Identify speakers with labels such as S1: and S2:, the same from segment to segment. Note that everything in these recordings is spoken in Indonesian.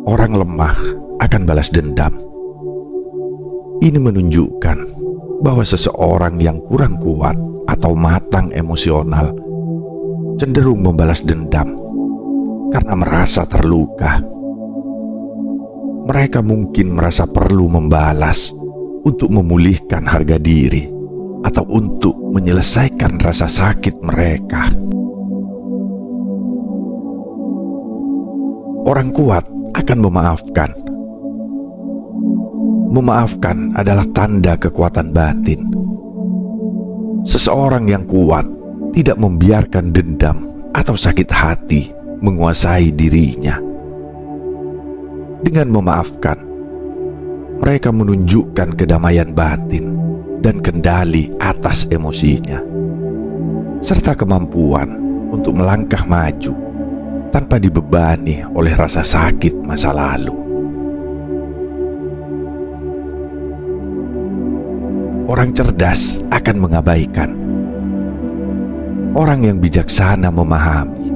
S1: Orang lemah akan balas dendam. Ini menunjukkan bahwa seseorang yang kurang kuat atau matang emosional cenderung membalas dendam karena merasa terluka. Mereka mungkin merasa perlu membalas untuk memulihkan harga diri atau untuk menyelesaikan rasa sakit mereka. Orang kuat akan memaafkan. Memaafkan adalah tanda kekuatan batin. Seseorang yang kuat tidak membiarkan dendam atau sakit hati menguasai dirinya. Dengan memaafkan, mereka menunjukkan kedamaian batin dan kendali atas emosinya, serta kemampuan untuk melangkah maju tanpa dibebani oleh rasa sakit masa lalu. Orang cerdas akan mengabaikan. Orang yang bijaksana memahami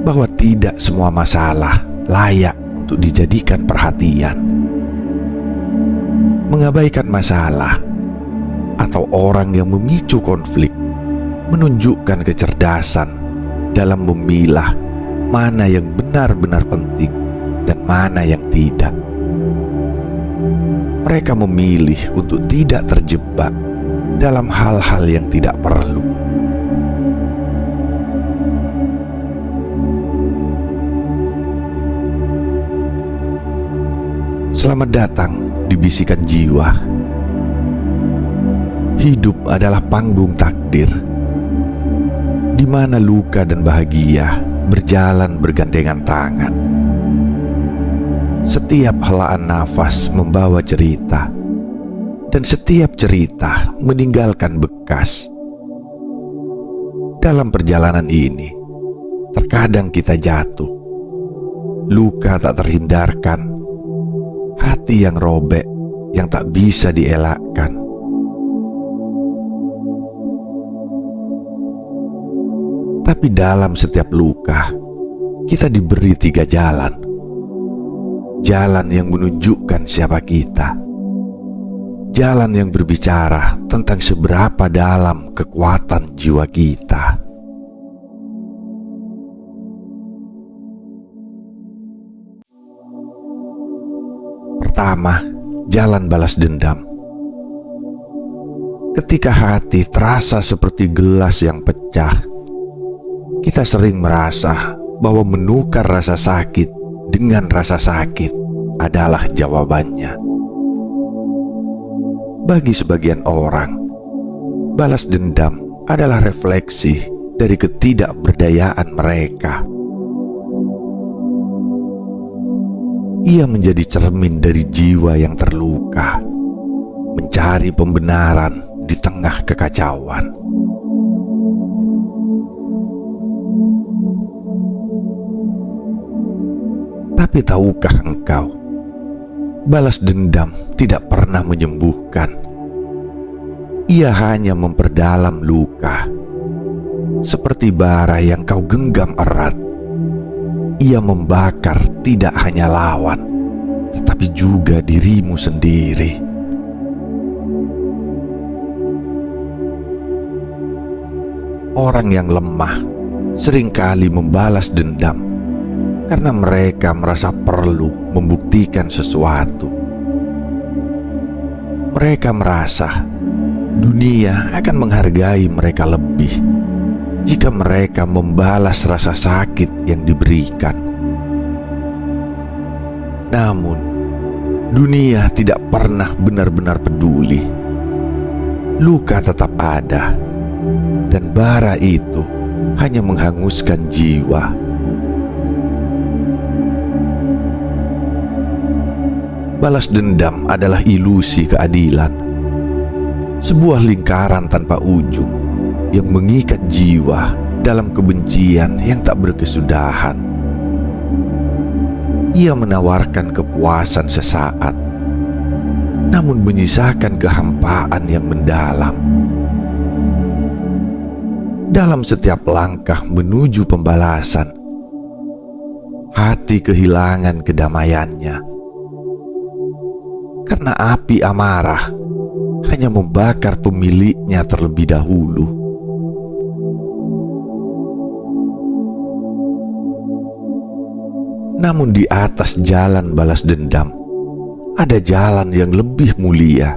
S1: bahwa tidak semua masalah layak untuk dijadikan perhatian. Mengabaikan masalah atau orang yang memicu konflik menunjukkan kecerdasan dalam memilah mana yang benar-benar penting dan mana yang tidak. Mereka memilih untuk tidak terjebak dalam hal-hal yang tidak perlu. Selamat datang di Bisikan Jiwa. Hidup adalah panggung takdir, di mana luka dan bahagia berjalan bergandengan tangan. Setiap helaan nafas membawa cerita, dan setiap cerita meninggalkan bekas. Dalam perjalanan ini, terkadang kita jatuh, luka tak terhindarkan, hati yang robek yang tak bisa dielakkan. Tapi dalam setiap luka, kita diberi 3 jalan. Jalan yang menunjukkan siapa kita. Jalan yang berbicara tentang seberapa dalam kekuatan jiwa kita. Pertama, jalan balas dendam. Ketika hati terasa seperti gelas yang pecah, kita sering merasa bahwa menukar rasa sakit dengan rasa sakit adalah jawabannya. Bagi sebagian orang, balas dendam adalah refleksi dari ketidakberdayaan mereka. Ia menjadi cermin dari jiwa yang terluka, mencari pembenaran di tengah kekacauan. Tapi tahukah engkau, balas dendam tidak pernah menyembuhkan. Ia hanya memperdalam luka. Seperti bara yang kau genggam erat, ia membakar tidak hanya lawan, tetapi juga dirimu sendiri. Orang yang lemah seringkali membalas dendam karena mereka merasa perlu membuktikan sesuatu. Mereka merasa dunia akan menghargai mereka lebih jika mereka membalas rasa sakit yang diberikan. Namun, dunia tidak pernah benar-benar peduli. Luka tetap ada, dan bara itu hanya menghanguskan jiwa. Balas dendam adalah ilusi keadilan, sebuah lingkaran tanpa ujung yang mengikat jiwa dalam kebencian yang tak berkesudahan. Ia menawarkan kepuasan sesaat, namun menyisakan kehampaan yang mendalam. Dalam setiap langkah menuju pembalasan, hati kehilangan kedamaiannya. Karena api amarah hanya membakar pemiliknya terlebih dahulu. Namun di atas jalan balas dendam, ada jalan yang lebih mulia,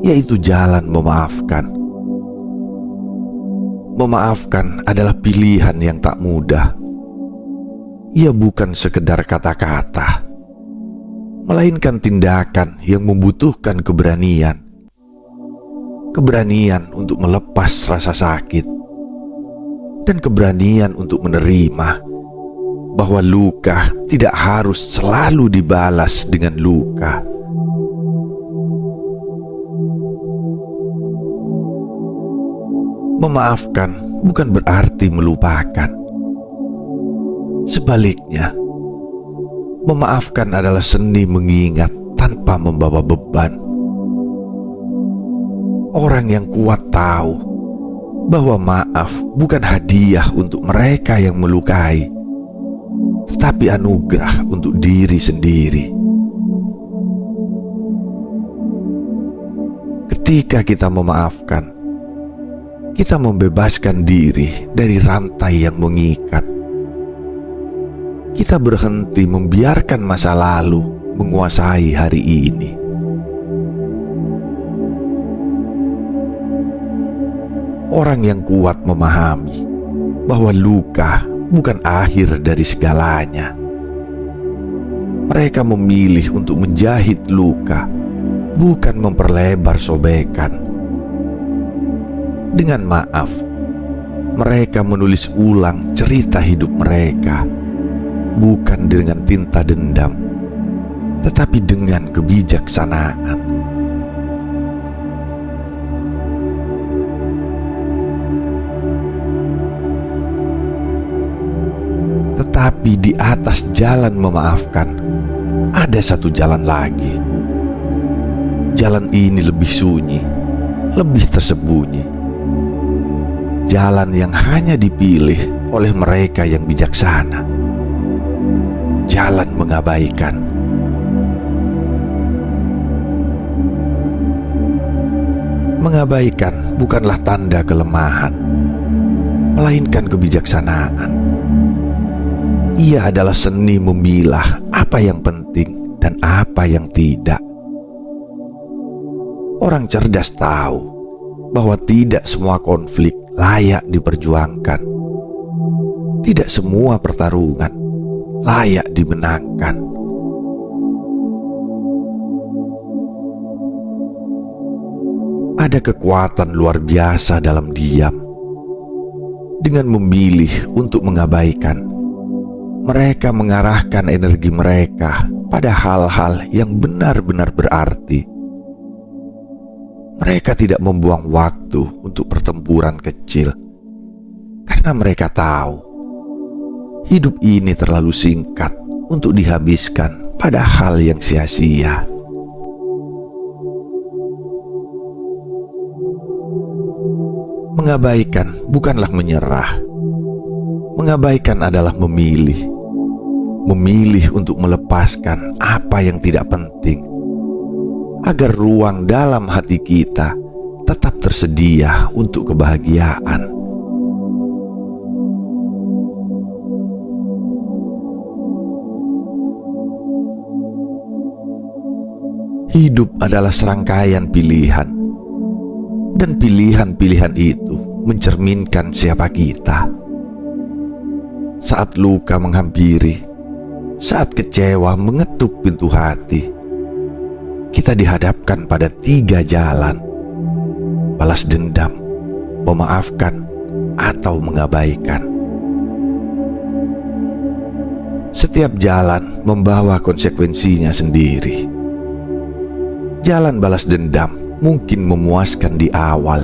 S1: yaitu jalan memaafkan. Memaafkan adalah pilihan yang tak mudah. Ia bukan sekedar kata-kata, melainkan tindakan yang membutuhkan keberanian. Keberanian untuk melepas rasa sakit, dan keberanian untuk menerima bahwa luka tidak harus selalu dibalas dengan luka. Memaafkan bukan berarti melupakan. Sebaliknya, memaafkan adalah seni mengingat tanpa membawa beban. Orang yang kuat tahu bahwa maaf bukan hadiah untuk mereka yang melukai, tetapi anugerah untuk diri sendiri. Ketika kita memaafkan, kita membebaskan diri dari rantai yang mengikat. Kita berhenti membiarkan masa lalu menguasai hari ini. Orang yang kuat memahami bahwa luka bukan akhir dari segalanya. Mereka memilih untuk menjahit luka, bukan memperlebar sobekan. Dengan maaf, mereka menulis ulang cerita hidup mereka, bukan dengan tinta dendam, tetapi dengan kebijaksanaan. Tetapi di atas jalan memaafkan, ada satu jalan lagi. Jalan ini lebih sunyi, lebih tersembunyi. Jalan yang hanya dipilih oleh mereka yang bijaksana. Jalan mengabaikan. Mengabaikan bukanlah tanda kelemahan, melainkan kebijaksanaan. Ia adalah seni memilah apa yang penting dan apa yang tidak. Orang cerdas tahu bahwa tidak semua konflik layak diperjuangkan. Tidak semua pertarungan layak dimenangkan. Ada kekuatan luar biasa dalam diam. Dengan memilih untuk mengabaikan, mereka mengarahkan energi mereka pada hal-hal yang benar-benar berarti. Mereka tidak membuang waktu untuk pertempuran kecil, karena mereka tahu hidup ini terlalu singkat untuk dihabiskan pada hal yang sia-sia. Mengabaikan bukanlah menyerah. Mengabaikan adalah memilih. Memilih untuk melepaskan apa yang tidak penting, agar ruang dalam hati kita tetap tersedia untuk kebahagiaan. Hidup adalah serangkaian pilihan, dan pilihan-pilihan itu mencerminkan siapa kita. Saat luka menghampiri, saat kecewa mengetuk pintu hati, kita dihadapkan pada 3 jalan: balas dendam, memaafkan, atau mengabaikan. Setiap jalan membawa konsekuensinya sendiri. Jalan balas dendam mungkin memuaskan di awal,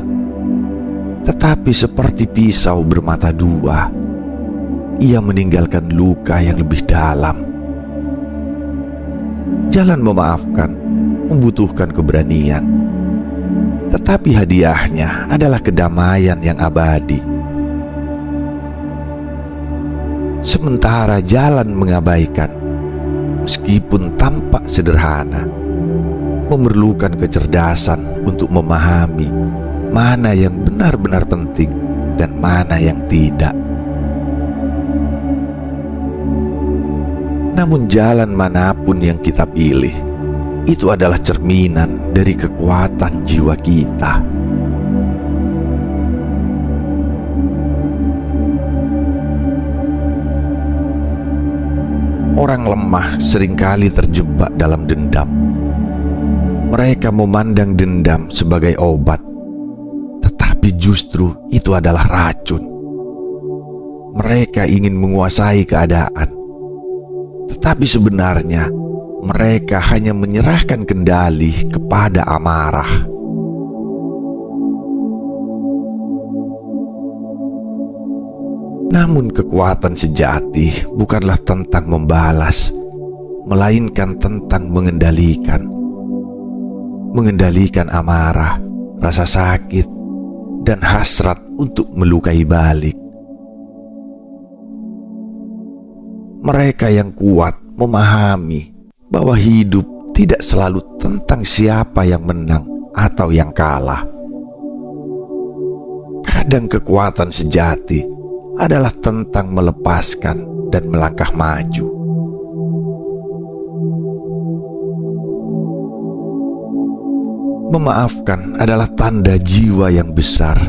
S1: tetapi seperti pisau bermata dua, ia meninggalkan luka yang lebih dalam. Jalan memaafkan membutuhkan keberanian, tetapi hadiahnya adalah kedamaian yang abadi. sementara jalan mengabaikan, meskipun tampak sederhana, memerlukan kecerdasan untuk memahami mana yang benar-benar penting dan mana yang tidak. Namun jalan manapun yang kita pilih, itu adalah cerminan dari kekuatan jiwa kita. Orang lemah seringkali terjebak dalam dendam. Mereka memandang dendam sebagai obat, tetapi justru itu adalah racun. Mereka ingin menguasai keadaan, tetapi sebenarnya mereka hanya menyerahkan kendali kepada amarah. Namun kekuatan sejati bukanlah tentang membalas, melainkan tentang mengendalikan. Mengendalikan amarah, rasa sakit, dan hasrat untuk melukai balik. Mereka yang kuat memahami bahwa hidup tidak selalu tentang siapa yang menang atau yang kalah. Kadang kekuatan sejati adalah tentang melepaskan dan melangkah maju. Memaafkan adalah tanda jiwa yang besar.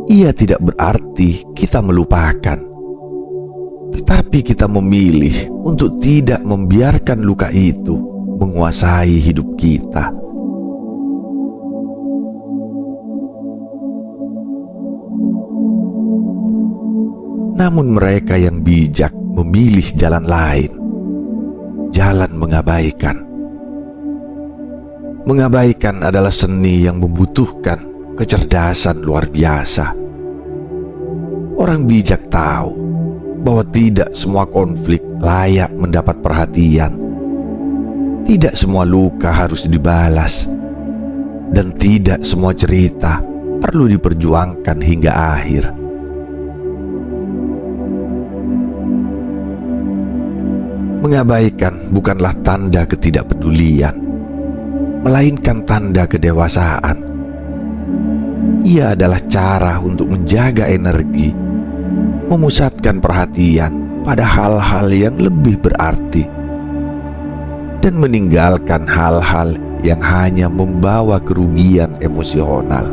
S1: Ia tidak berarti kita melupakan, tetapi kita memilih untuk tidak membiarkan luka itu menguasai hidup kita. Namun mereka yang bijak memilih jalan lain, jalan mengabaikan. Mengabaikan adalah seni yang membutuhkan kecerdasan luar biasa. Orang bijak tahu bahwa tidak semua konflik layak mendapat perhatian. Tidak semua luka harus dibalas, dan tidak semua cerita perlu diperjuangkan hingga akhir. Mengabaikan bukanlah tanda ketidakpedulian, melainkan tanda kedewasaan. Ia adalah cara untuk menjaga energi, memusatkan perhatian pada hal-hal yang lebih berarti, dan meninggalkan hal-hal yang hanya membawa kerugian emosional.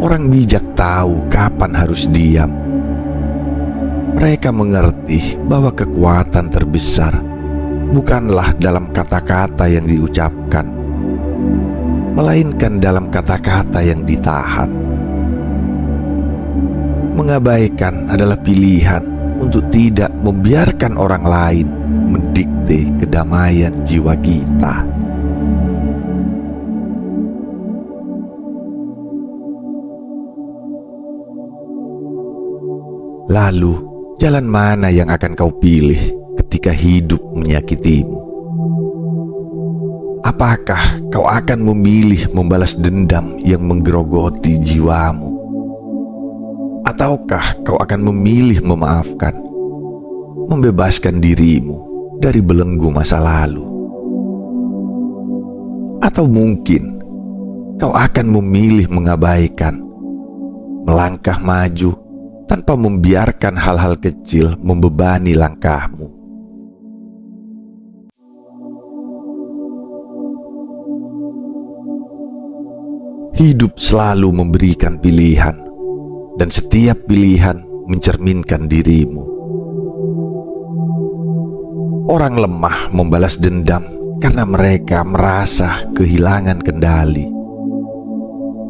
S1: Orang bijak tahu kapan harus diam. Mereka mengerti bahwa kekuatan terbesar bukanlah dalam kata-kata yang diucapkan, melainkan dalam kata-kata yang ditahan. Mengabaikan adalah pilihan untuk tidak membiarkan orang lain mendikte kedamaian jiwa kita. Lalu, jalan mana yang akan kau pilih ketika hidup menyakitimu? Apakah kau akan memilih membalas dendam yang menggerogoti jiwamu? Ataukah kau akan memilih memaafkan, membebaskan dirimu dari belenggu masa lalu? Atau mungkin kau akan memilih mengabaikan, melangkah maju tanpa membiarkan hal-hal kecil membebani langkahmu? Hidup selalu memberikan pilihan, dan setiap pilihan mencerminkan dirimu. Orang lemah membalas dendam karena mereka merasa kehilangan kendali.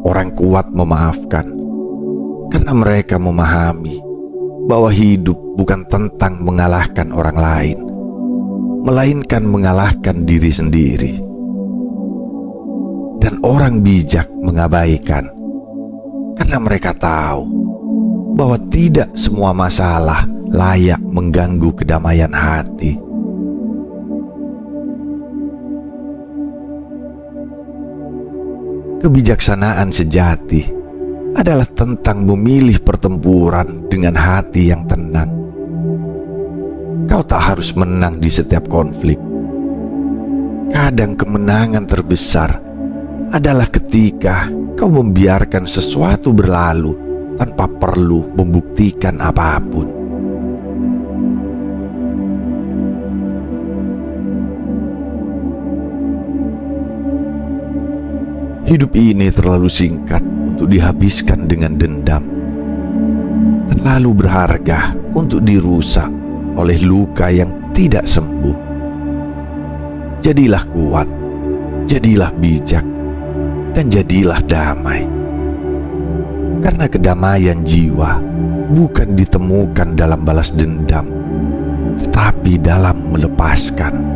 S1: Orang kuat memaafkan karena mereka memahami bahwa hidup bukan tentang mengalahkan orang lain, melainkan mengalahkan diri sendiri. Dan orang bijak mengabaikan karena mereka tahu bahwa tidak semua masalah layak mengganggu kedamaian hati. Kebijaksanaan sejati adalah tentang memilih pertempuran dengan hati yang tenang. Kau tak harus menang di setiap konflik. Kadang kemenangan terbesar adalah ketika kau membiarkan sesuatu berlalu tanpa perlu membuktikan apapun. Hidup ini terlalu singkat untuk dihabiskan dengan dendam. Terlalu berharga untuk dirusak oleh luka yang tidak sembuh. Jadilah kuat, jadilah bijak, dan jadilah damai. Karena kedamaian jiwa bukan ditemukan dalam balas dendam, tetapi dalam melepaskan.